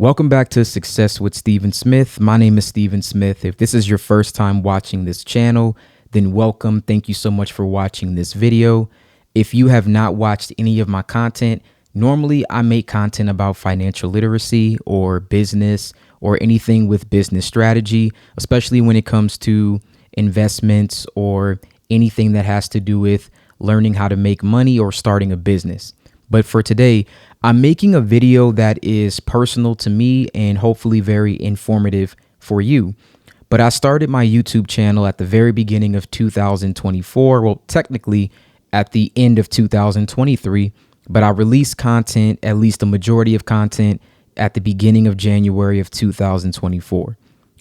Welcome back to Success with Stephen Smith. My name is Stephen Smith. If this is your first time watching this channel, then welcome. Thank you so much for watching this video. If you have not watched any of my content, normally I make content about financial literacy or business or anything with business strategy, especially when it comes to investments or anything that has to do with learning how to make money or starting a business. But for today, I'm making a video that is personal to me and hopefully very informative for you. But I started my YouTube channel at the very beginning of 2024. Well, technically at the end of 2023, but I released content, at least the majority of content, at the beginning of January of 2024.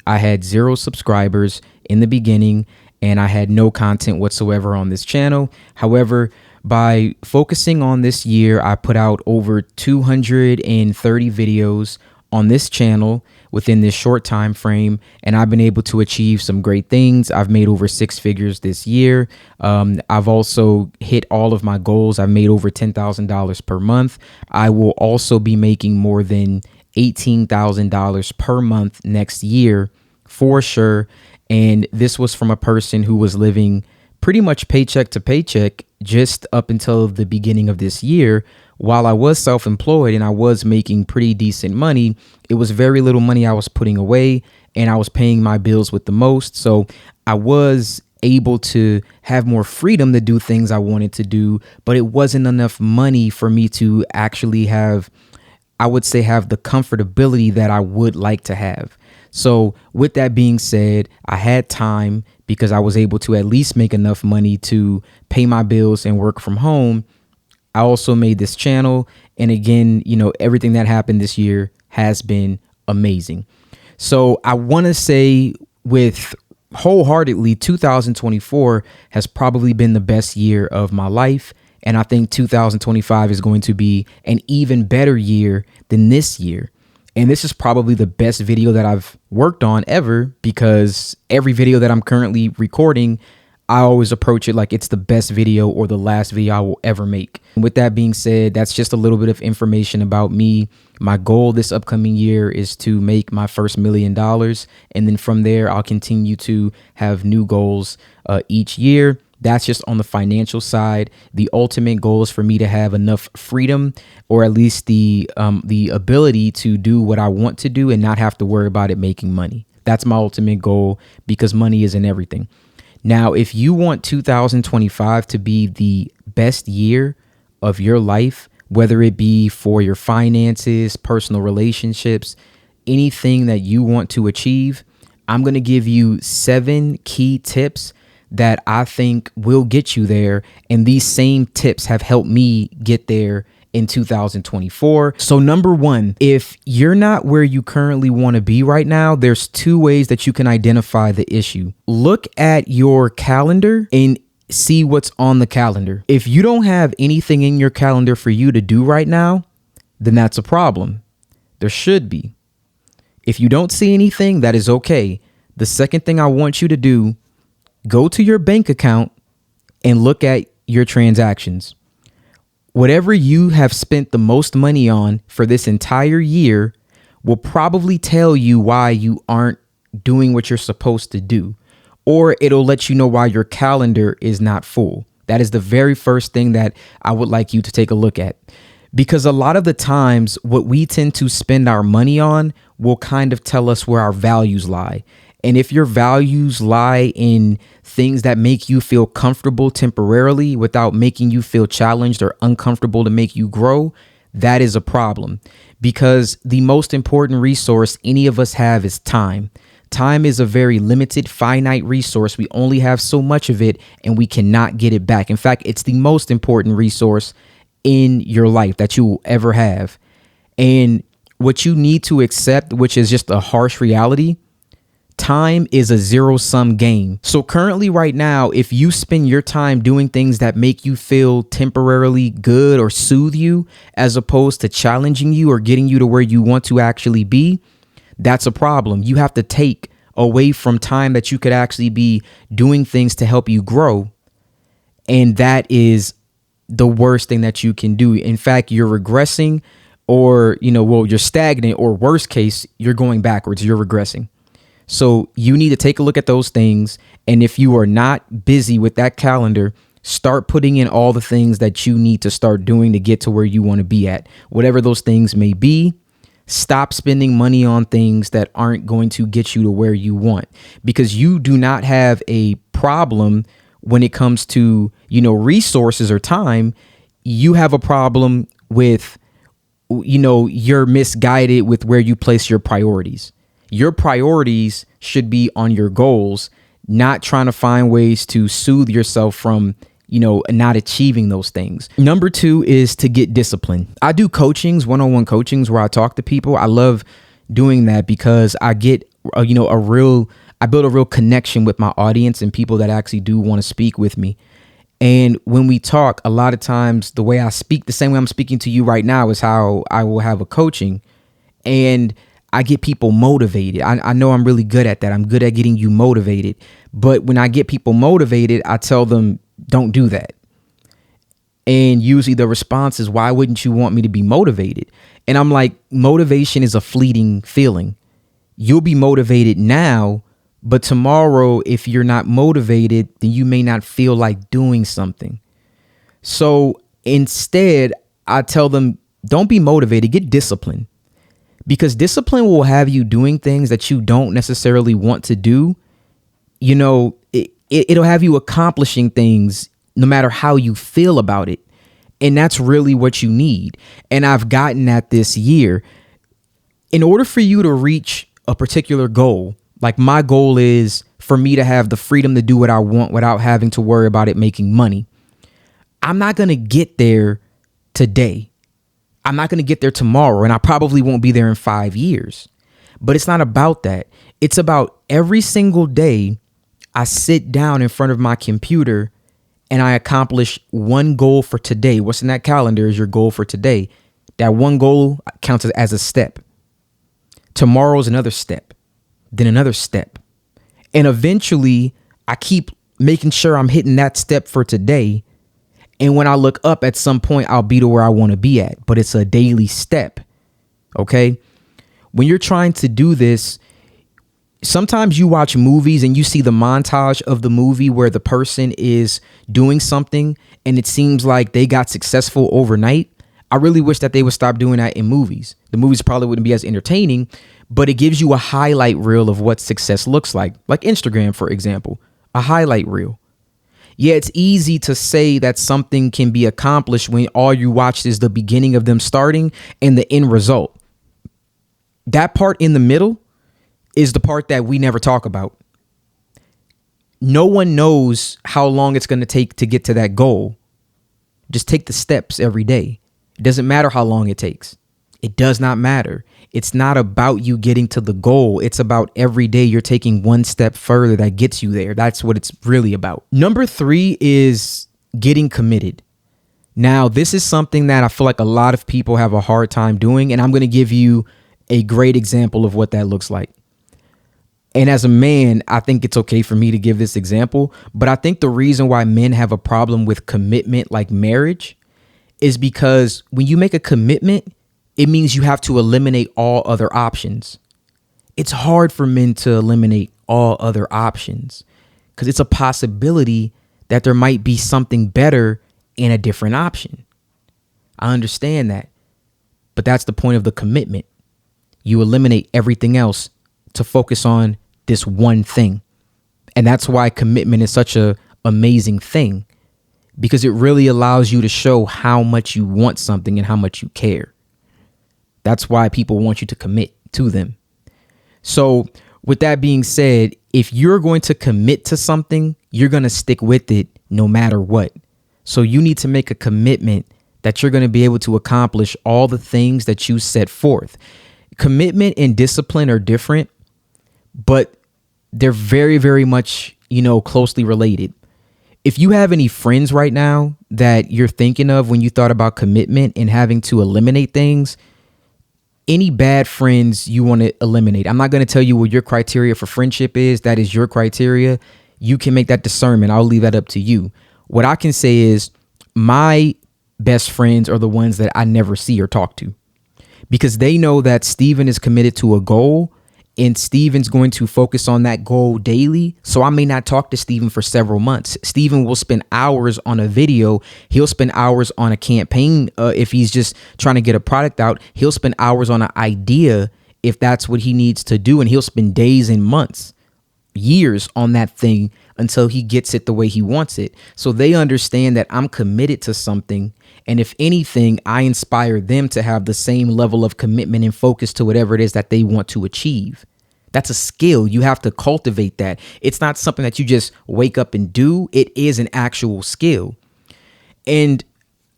I had 0 subscribers in the beginning and I had no content whatsoever on this channel. However, by focusing on this year, I put out over 230 videos on this channel within this short time frame, and I've been able to achieve some great things. I've made over 6 figures this year. I've also hit all of my goals. I've made over $10,000 per month. I will also be making more than $18,000 per month next year for sure. And this was from a person who was living pretty much paycheck to paycheck just up until the beginning of this year. While I was self-employed and I was making pretty decent money, it was very little money I was putting away and I was paying my bills with the most. So I was able to have more freedom to do things I wanted to do, but it wasn't enough money for me to actually have, I would say, have the comfortability that I would like to have. So with that being said, I had time because I was able to at least make enough money to pay my bills and work from home. I also made this channel. And again, everything that happened this year has been amazing. So I want to say with wholeheartedly, 2024 has probably been the best year of my life. And I think 2025 is going to be an even better year than this year. And this is probably the best video that I've worked on ever, because every video that I'm currently recording, I always approach it like it's the best video or the last video I will ever make. And with that being said, that's just a little bit of information about me. My goal this upcoming year is to make my first $1 million. And then from there, I'll continue to have new goals each year. That's just on the financial side. The ultimate goal is for me to have enough freedom, or at least the ability to do what I want to do and not have to worry about it making money. That's my ultimate goal, because money isn't everything. Now, if you want 2025 to be the best year of your life, whether it be for your finances, personal relationships, anything that you want to achieve, I'm going to give you 7 key tips that I think will get you there. And these same tips have helped me get there in 2024. So number 1, if you're not where you currently want to be right now, there's 2 ways that you can identify the issue. Look at your calendar and see what's on the calendar. If you don't have anything in your calendar for you to do right now, then that's a problem. There should be. If you don't see anything, that is okay. The second thing I want you to do, go to your bank account and look at your transactions. Whatever you have spent the most money on for this entire year will probably tell you why you aren't doing what you're supposed to do, or it'll let you know why your calendar is not full. That is the very first thing that I would like you to take a look at, because a lot of the times what we tend to spend our money on will kind of tell us where our values lie. And if your values lie in things that make you feel comfortable temporarily without making you feel challenged or uncomfortable to make you grow, that is a problem, because the most important resource any of us have is time. Time is a very limited, finite resource. We only have so much of it and we cannot get it back. In fact, it's the most important resource in your life that you will ever have. And what you need to accept, which is just a harsh reality, time is a zero-sum game. So currently right now, if you spend your time doing things that make you feel temporarily good or soothe you, as opposed to challenging you or getting you to where you want to actually be, that's a problem. You have to take away from time that you could actually be doing things to help you grow. And that is the worst thing that you can do. In fact, you're regressing or, well, you're stagnant, or worst case, you're going backwards, you're regressing. So you need to take a look at those things. And if you are not busy with that calendar, start putting in all the things that you need to start doing to get to where you want to be at, whatever those things may be. Stop spending money on things that aren't going to get you to where you want, because you do not have a problem when it comes to, resources or time. You have a problem with, you're misguided with where you place your priorities. Your priorities should be on your goals, not trying to find ways to soothe yourself from, not achieving those things. Number 2 is to get disciplined. I do coachings, one-on-one coachings, where I talk to people. I love doing that because I get, I build a real connection with my audience and people that actually do want to speak with me. And when we talk, a lot of times the way I speak, the same way I'm speaking to you right now, is how I will have a coaching, and I get people motivated. I know I'm really good at that. I'm good at getting you motivated. But when I get people motivated, I tell them, don't do that. And usually the response is, why wouldn't you want me to be motivated? And I'm like, motivation is a fleeting feeling. You'll be motivated now, but tomorrow, if you're not motivated, then you may not feel like doing something. So instead, I tell them, don't be motivated, get disciplined. Because discipline will have you doing things that you don't necessarily want to do. It'll have you accomplishing things no matter how you feel about it. And that's really what you need. And I've gotten at this year. In order for you to reach a particular goal, like my goal is for me to have the freedom to do what I want without having to worry about it making money. I'm not going to get there today. I'm not going to get there tomorrow, and I probably won't be there in 5 years. But it's not about that. It's about every single day I sit down in front of my computer and I accomplish one goal for today. What's in that calendar is your goal for today. That one goal counts as a step. Tomorrow's another step, then another step. And eventually I keep making sure I'm hitting that step for today. And when I look up at some point, I'll be to where I want to be at. But it's a daily step. Okay. When you're trying to do this, sometimes you watch movies and you see the montage of the movie where the person is doing something and it seems like they got successful overnight. I really wish that they would stop doing that in movies. The movies probably wouldn't be as entertaining, but it gives you a highlight reel of what success looks like Instagram, for example, a highlight reel. Yeah, it's easy to say that something can be accomplished when all you watched is the beginning of them starting and the end result. That part in the middle is the part that we never talk about. No one knows how long it's going to take to get to that goal. Just take the steps every day. It doesn't matter how long it takes. It does not matter. It's not about you getting to the goal. It's about every day you're taking one step further that gets you there. That's what it's really about. Number 3 is getting committed. Now, this is something that I feel like a lot of people have a hard time doing, and I'm going to give you a great example of what that looks like. And as a man, I think it's okay for me to give this example, but I think the reason why men have a problem with commitment like marriage is because when you make a commitment, it means you have to eliminate all other options. It's hard for men to eliminate all other options because it's a possibility that there might be something better in a different option. I understand that, but that's the point of the commitment. You eliminate everything else to focus on this one thing. And that's why commitment is such a amazing thing, because it really allows you to show how much you want something and how much you care. That's why people want you to commit to them. So with that being said, if you're going to commit to something, you're going to stick with it no matter what. So you need to make a commitment that you're going to be able to accomplish all the things that you set forth. Commitment and discipline are different, but they're very, very much, closely related. If you have any friends right now that you're thinking of when you thought about commitment and having to eliminate things, any bad friends you want to eliminate. I'm not going to tell you what your criteria for friendship is. That is your criteria. You can make that discernment. I'll leave that up to you. What I can say is my best friends are the ones that I never see or talk to. because they know that Steven is committed to a goal and Steven's going to focus on that goal daily. So I may not talk to Steven for several months. Steven will spend hours on a video. He'll spend hours on a campaign. If he's just trying to get a product out, he'll spend hours on an idea if that's what he needs to do. And he'll spend days and months, years on that thing until he gets it the way he wants it. So they understand that I'm committed to something. And if anything, I inspire them to have the same level of commitment and focus to whatever it is that they want to achieve. That's a skill. You have to cultivate that. It's not something that you just wake up and do. It is an actual skill. And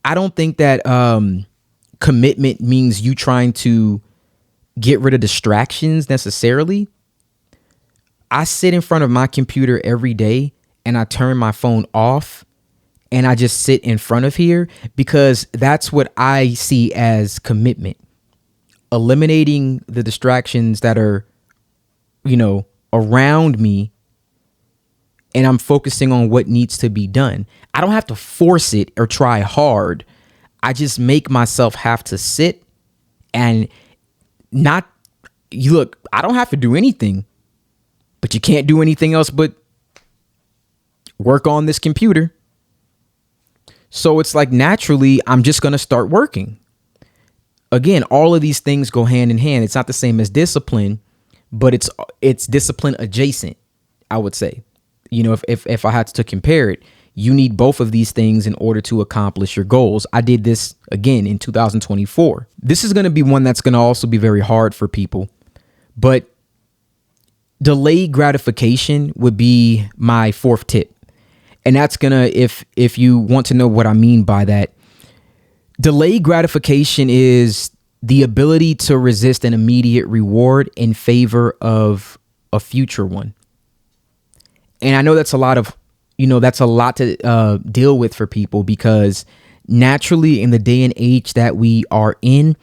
I don't think that commitment means you trying to get rid of distractions necessarily. I sit in front of my computer every day and I turn my phone off and I just sit in front of here because that's what I see as commitment. Eliminating the distractions that are, around me, and I'm focusing on what needs to be done. I don't have to force it or try hard. I just make myself have to sit and I don't have to do anything. But you can't do anything else but work on this computer. So it's like naturally, I'm just going to start working. Again, all of these things go hand in hand. It's not the same as discipline, but it's discipline adjacent, I would say. If I had to compare it, you need both of these things in order to accomplish your goals. I did this again in 2024. This is going to be one that's going to also be very hard for people, but delayed gratification would be my fourth tip. And that's if you want to know what I mean by that, delayed gratification is the ability to resist an immediate reward in favor of a future one. And I know that's a lot to deal with for people, because naturally in the day and age that we are in,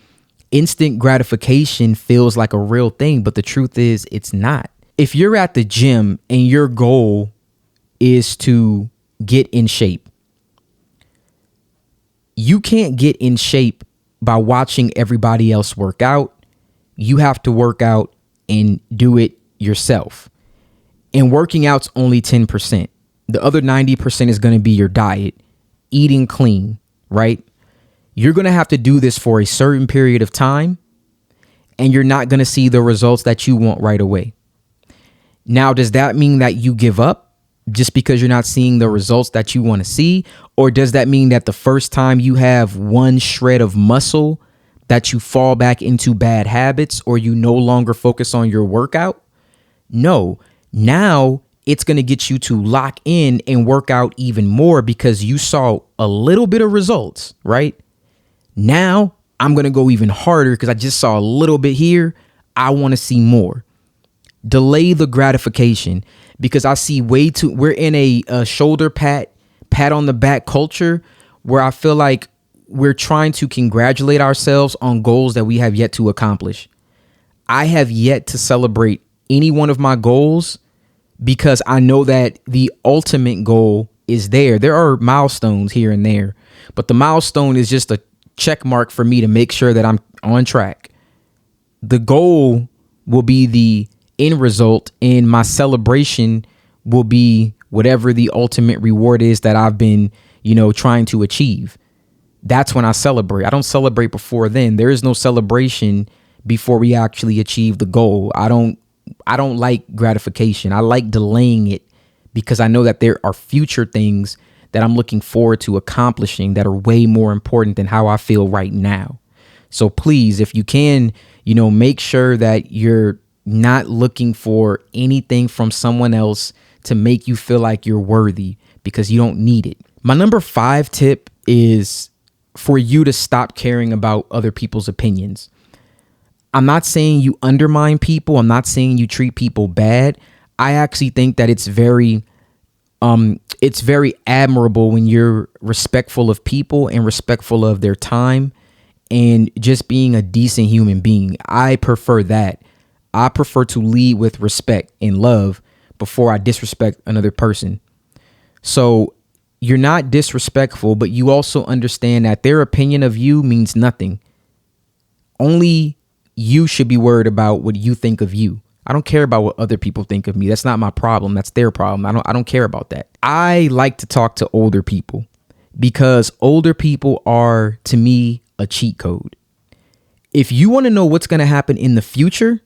instant gratification feels like a real thing. But the truth is it's not. If you're at the gym and your goal is to get in shape, you can't get in shape by watching everybody else work out. You have to work out and do it yourself. And working out's only 10%. The other 90% is going to be your diet, eating clean, right? You're going to have to do this for a certain period of time, and you're not going to see the results that you want right away. Now, does that mean that you give up just because you're not seeing the results that you want to see? Or does that mean that the first time you have one shred of muscle that you fall back into bad habits, or you no longer focus on your workout? No. Now it's going to get you to lock in and work out even more because you saw a little bit of results, right? Now I'm going to go even harder because I just saw a little bit here. I want to see more. Delay the gratification, because I see we're in a shoulder pat on the back culture where I feel like we're trying to congratulate ourselves on goals that we have yet to accomplish. I have yet to celebrate any one of my goals because I know that the ultimate goal is there. There are milestones here and there, but the milestone is just a check mark for me to make sure that I'm on track. The goal will be the end result, and my celebration will be whatever the ultimate reward is that I've been, trying to achieve. That's when I celebrate. I don't celebrate before then. There is no celebration before we actually achieve the goal. I don't like gratification. I like delaying it because I know that there are future things that I'm looking forward to accomplishing that are way more important than how I feel right now. So please, if you can, make sure that you're not looking for anything from someone else to make you feel like you're worthy, because you don't need it. My number 5 tip is for you to stop caring about other people's opinions. I'm not saying you undermine people. I'm not saying you treat people bad. I actually think that it's very admirable when you're respectful of people and respectful of their time and just being a decent human being. I prefer that. I prefer to lead with respect and love before I disrespect another person. So you're not disrespectful, but you also understand that their opinion of you means nothing. Only you should be worried about what you think of you. I don't care about what other people think of me. That's not my problem. That's their problem. I don't care about that. I like to talk to older people because older people are, to me, a cheat code. If you want to know what's going to happen in the future,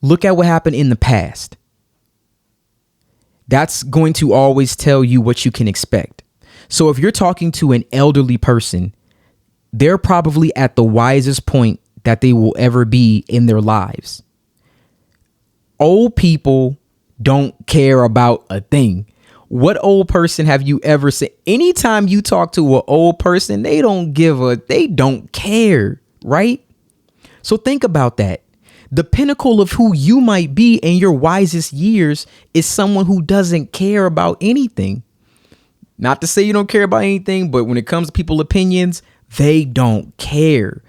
look at what happened in the past. That's going to always tell you what you can expect. So if you're talking to an elderly person, they're probably at the wisest point that they will ever be in their lives. Old people don't care about a thing. What old person have you ever seen? Anytime you talk to an old person, they don't care, right? So think about that. The pinnacle of who you might be in your wisest years is someone who doesn't care about anything. Not to say you don't care about anything, but when it comes to people's opinions, they don't care.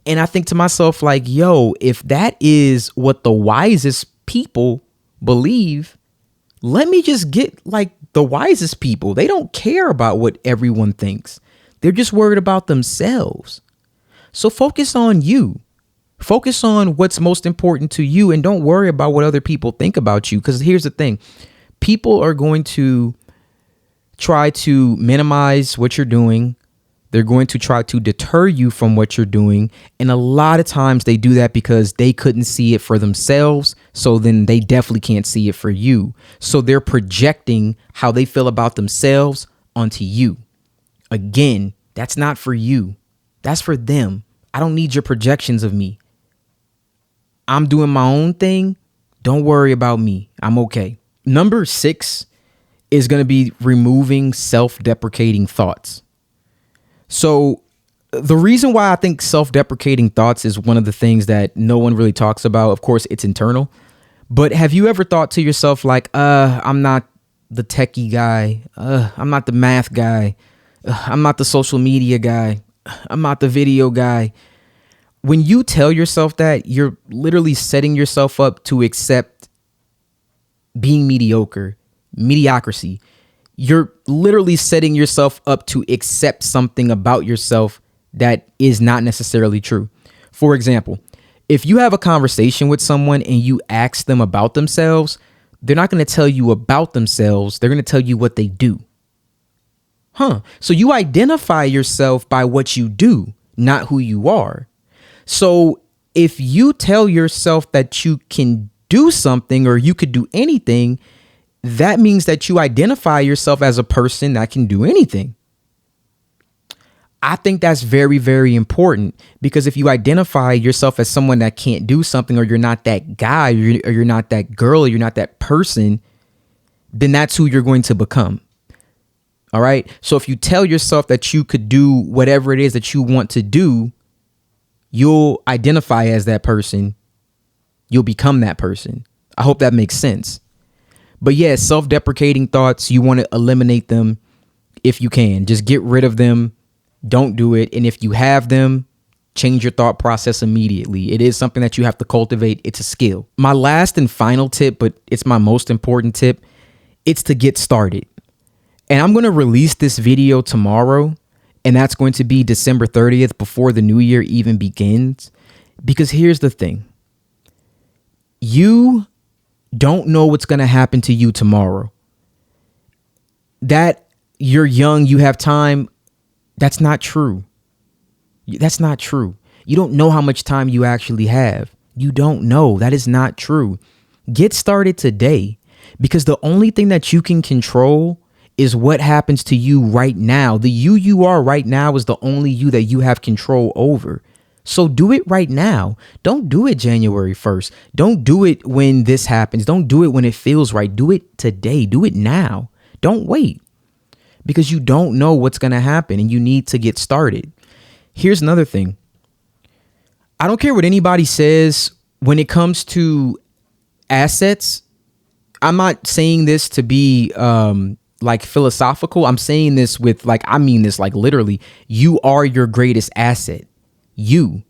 And I think to myself, like, yo, if that is what the wisest people believe, let me just get like the wisest people. They don't care about what everyone thinks. They're just worried about themselves. So focus on you. Focus on what's most important to you and don't worry about what other people think about you. Because here's the thing. People are going to try to minimize what you're doing. They're going to try to deter you from what you're doing. And a lot of times they do that because they couldn't see it for themselves. So then they definitely can't see it for you. So they're projecting how they feel about themselves onto you. Again, that's not for you. That's for them. I don't need your projections of me. I'm doing my own thing. Don't worry about me. I'm okay. Number 6 is going to be removing self-deprecating thoughts. So the reason why I think self-deprecating thoughts is one of the things that no one really talks about, of course, it's internal. But have you ever thought to yourself like, I'm not the techie guy. I'm not the math guy. I'm not the social media guy. I'm not the video guy. When you tell yourself that, you're literally setting yourself up to accept being mediocrity. You're literally setting yourself up to accept something about yourself that is not necessarily true. For example, if you have a conversation with someone and you ask them about themselves, they're not going to tell you about themselves. They're going to tell you what they do. So you identify yourself by what you do, not who you are. So if you tell yourself that you can do something or you could do anything, that means that you identify yourself as a person that can do anything. I think that's very, very important because if you identify yourself as someone that can't do something or you're not that guy or you're not that girl or you're not that person, then that's who you're going to become. All right. So if you tell yourself that you could do whatever it is that you want to do, you'll identify as that person. You'll become that person. I hope that makes sense. But yeah, self-deprecating thoughts, you want to eliminate them if you can. Just get rid of them. Don't do it. And if you have them, change your thought process immediately. It is something that you have to cultivate. It's a skill. My last and final tip, but it's my most important tip, it's to get started. And I'm going to release this video tomorrow, and that's going to be December 30th before the new year even begins. Because here's the thing. You don't know what's going to happen to you tomorrow. That you're young, you have time, that's not true. That's not true. You don't know how much time you actually have. You don't know. That is not true. Get started today because the only thing that you can control is what happens to you right now. The you are right now is the only you that you have control over. So do it right now. Don't do it January 1st. Don't do it when this happens. Don't do it when it feels right. Do it today. Do it now. Don't wait because you don't know what's going to happen and you need to get started. Here's another thing. I don't care what anybody says when it comes to assets. I'm not saying this to be like philosophical. I'm saying this with like, I mean this like literally, you are your greatest asset. You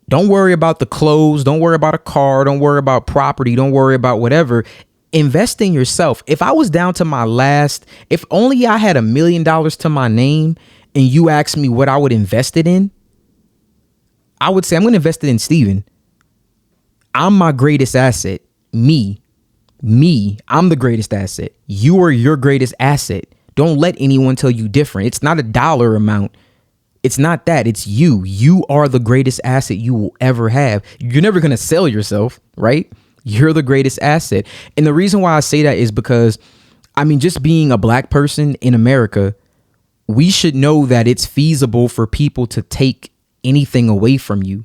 don't worry about the clothes. Don't worry about a car. Don't worry about property. Don't worry about whatever. Invest in yourself. If I was down to my last, if only I had $1 million to my name and you asked me what I would invest it in, I would say I'm going to invest it in Steven. I'm my greatest asset. Me, I'm the greatest asset. You are your greatest asset. Don't let anyone tell you different. It's not a dollar amount. It's not that. It's you. You are the greatest asset you will ever have. You're never going to sell yourself, right? You're the greatest asset. And the reason why I say that is because, I mean, just being a black person in America, we should know that it's feasible for people to take anything away from you.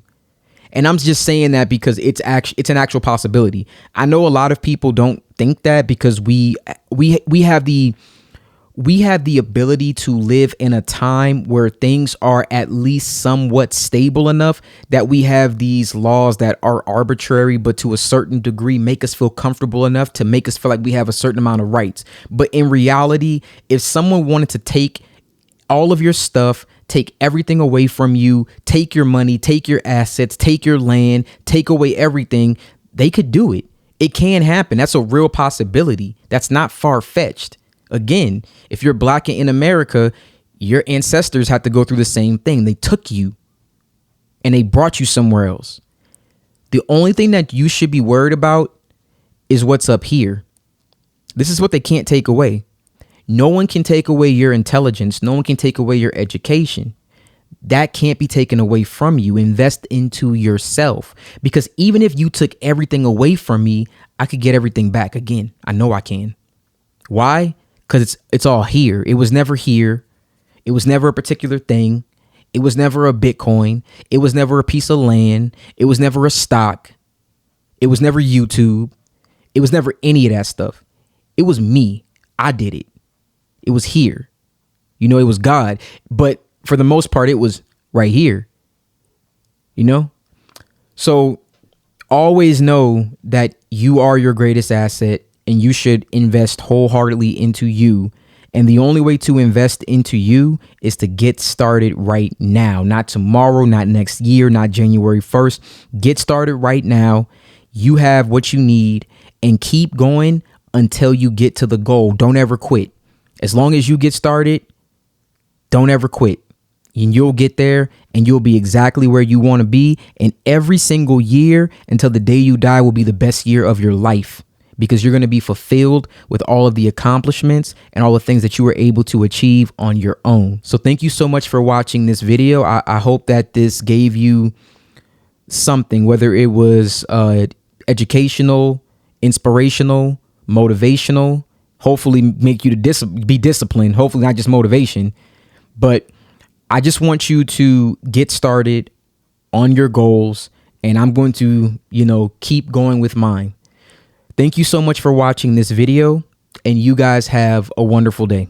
And I'm just saying that because it's an actual possibility. I know a lot of people don't think that because we have the ability to live in a time where things are at least somewhat stable enough that we have these laws that are arbitrary, but to a certain degree make us feel comfortable enough to make us feel like we have a certain amount of rights. But in reality, if someone wanted to take all of your stuff, take everything away from you, take your money, take your assets, take your land, take away everything, they could do it. It can happen. That's a real possibility. That's not far-fetched. Again, if you're black in America, your ancestors had to go through the same thing. They took you and they brought you somewhere else. The only thing that you should be worried about is what's up here. This is what they can't take away. No one can take away your intelligence. No one can take away your education. That can't be taken away from you. Invest into yourself, because even if you took everything away from me, I could get everything back again. I know I can. Why? Because it's all here. It was never here. It was never a particular thing. It was never a Bitcoin. It was never a piece of land. It was never a stock. It was never YouTube. It was never any of that stuff. It was me. I did it. It was here. You know, it was God. But for the most part, it was right here. You know? So always know that you are your greatest asset and you should invest wholeheartedly into you. And the only way to invest into you is to get started right now. Not tomorrow, not next year, not January 1st. Get started right now. You have what you need and keep going until you get to the goal. Don't ever quit. As long as you get started, don't ever quit. And you'll get there and you'll be exactly where you want to be. And every single year until the day you die will be the best year of your life, because you're going to be fulfilled with all of the accomplishments and all the things that you were able to achieve on your own. So thank you so much for watching this video. I hope that this gave you something, whether it was educational, inspirational, motivational, hopefully make you to be disciplined, hopefully not just motivation. But I just want you to get started on your goals, and I'm going to, keep going with mine. Thank you so much for watching this video, and you guys have a wonderful day.